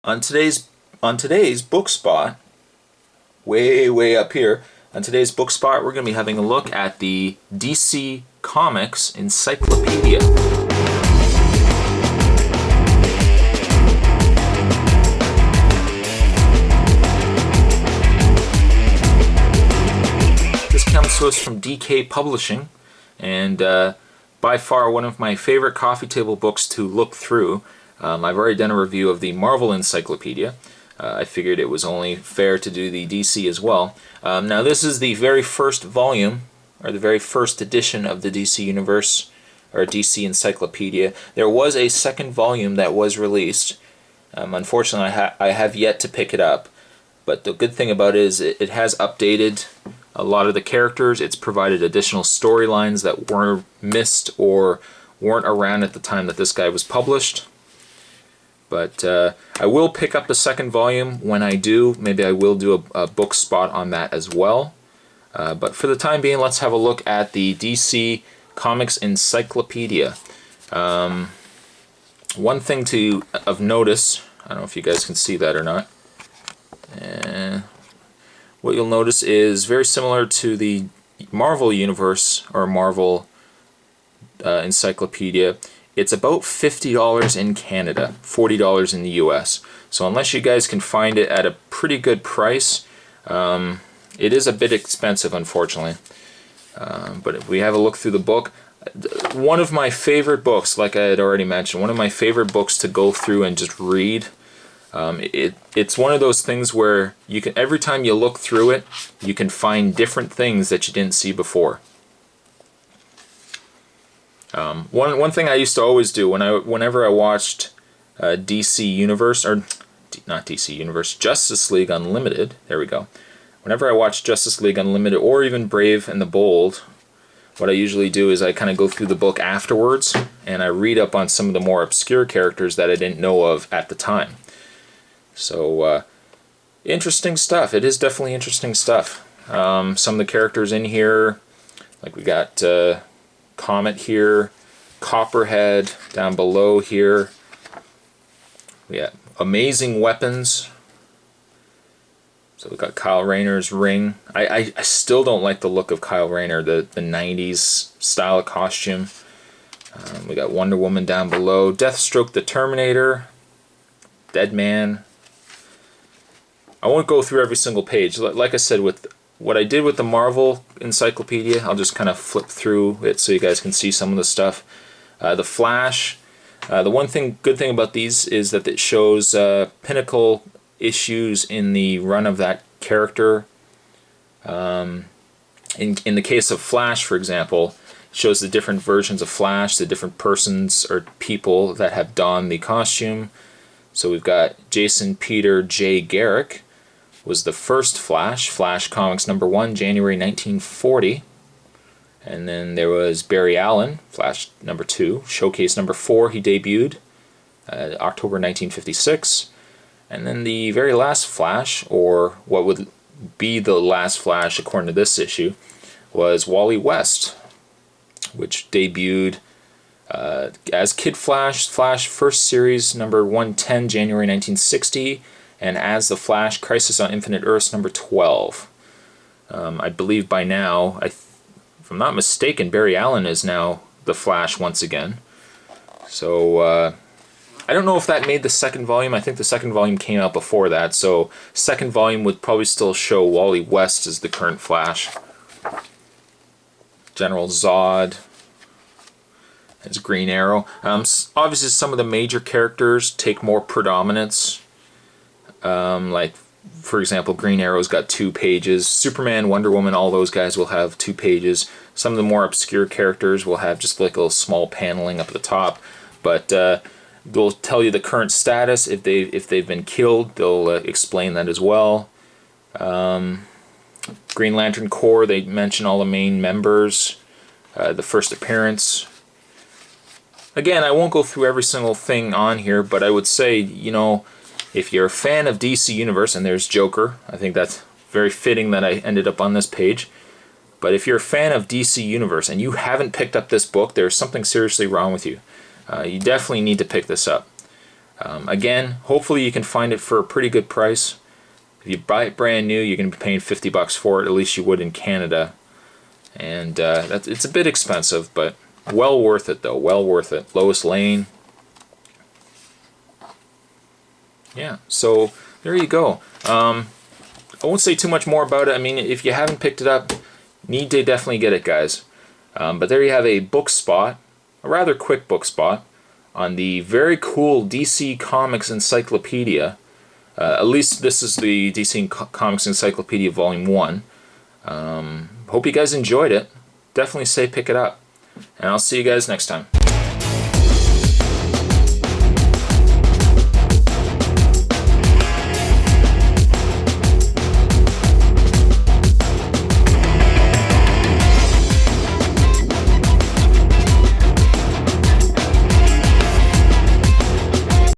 On today's book spot, way up here, on today's book spot, we're going to be having a look at the DC Comics Encyclopedia. This comes to us from DK Publishing, and by far one of my favorite coffee table books to look through. I've already done a review of the Marvel Encyclopedia. I figured it was only fair to do the DC as well. Now this is the very first volume, or the very first edition of the DC Universe, or DC Encyclopedia. There was a second volume that was released. Unfortunately, I have yet to pick it up. But the good thing about it is it has updated a lot of the characters. It's provided additional storylines that were missed or weren't around at the time that this guy was published. But I will pick up the second volume when I do. Maybe I will do a book spot on that as well. But for the time being, let's have a look at the DC Comics Encyclopedia. One thing of notice, I don't know if you guys can see that or not. What you'll notice is very similar to the Marvel Universe or Marvel Encyclopedia. It's about $50 in Canada, $40 in the US. So unless you guys can find it at a pretty good price, it is a bit expensive, unfortunately. But if we have a look through the book, one of my favorite books, like I had already mentioned, one of my favorite books to go through and just read. It's one of those things where you can, every time you look through it, you can find different things that you didn't see before. One thing I used to always do whenever I watched DC Universe, or not DC Universe, Justice League Unlimited, there we go. Whenever I watched Justice League Unlimited or even Brave and the Bold, what I usually do is I kind of go through the book afterwards and I read up on some of the more obscure characters that I didn't know of at the time. So, interesting stuff. It is definitely interesting stuff. Some of the characters in here, like we got Comet here, Copperhead down below here. We got Amazing Weapons. So we got Kyle Rayner's ring. I still don't like the look of Kyle Rayner, the 90s style of costume. We got Wonder Woman down below, Deathstroke the Terminator, Deadman. I won't go through every single page. Like I said, with what I did with the Marvel Encyclopedia, I'll just kind of flip through it so you guys can see some of the stuff. The Flash. The good thing about these is that it shows pinnacle issues in the run of that character. In the case of Flash, for example, it shows the different versions of Flash, the different persons or people that have donned the costume. So we've got Jason Peter J. Garrick was the first Flash, Flash Comics #1, January 1940. And then there was Barry Allen, Flash #2, Showcase #4, he debuted, October 1956. And then the very last Flash, or what would be the last Flash according to this issue, was Wally West, which debuted as Kid Flash, Flash first series #110, January 1960, and as the Flash, Crisis on Infinite Earths #12. I believe by now, if I'm not mistaken, Barry Allen is now the Flash once again. So I don't know if that made the second volume. I think the second volume came out before that, so second volume would probably still show Wally West as the current Flash. General Zod as Green Arrow. Obviously some of the major characters take more predominance. Like, for example, Green Arrow's got 2 pages. Superman, Wonder Woman, all those guys will have 2 pages. Some of the more obscure characters will have just like a little small paneling up at the top. But they'll tell you the current status. If they've been killed, they'll explain that as well. Green Lantern Corps, they mention all the main members. The first appearance. Again, I won't go through every single thing on here, but I would say, you know, if you're a fan of DC Universe, and there's Joker, I think that's very fitting that I ended up on this page. But if you're a fan of DC Universe and you haven't picked up this book, there's something seriously wrong with you. You definitely need to pick this up. Again, hopefully you can find it for a pretty good price. If you buy it brand new, you're going to be paying $50 for it, at least you would in Canada. And it's a bit expensive, but well worth it though, well worth it. Lois Lane. Yeah, so there you go. I won't say too much more about it. I mean, if you haven't picked it up, need to definitely get it, guys. But there you have a book spot, a rather quick book spot, on the very cool DC Comics Encyclopedia. At least this is the DC Comics Encyclopedia Volume 1. Hope you guys enjoyed it. Definitely say pick it up. And I'll see you guys next time.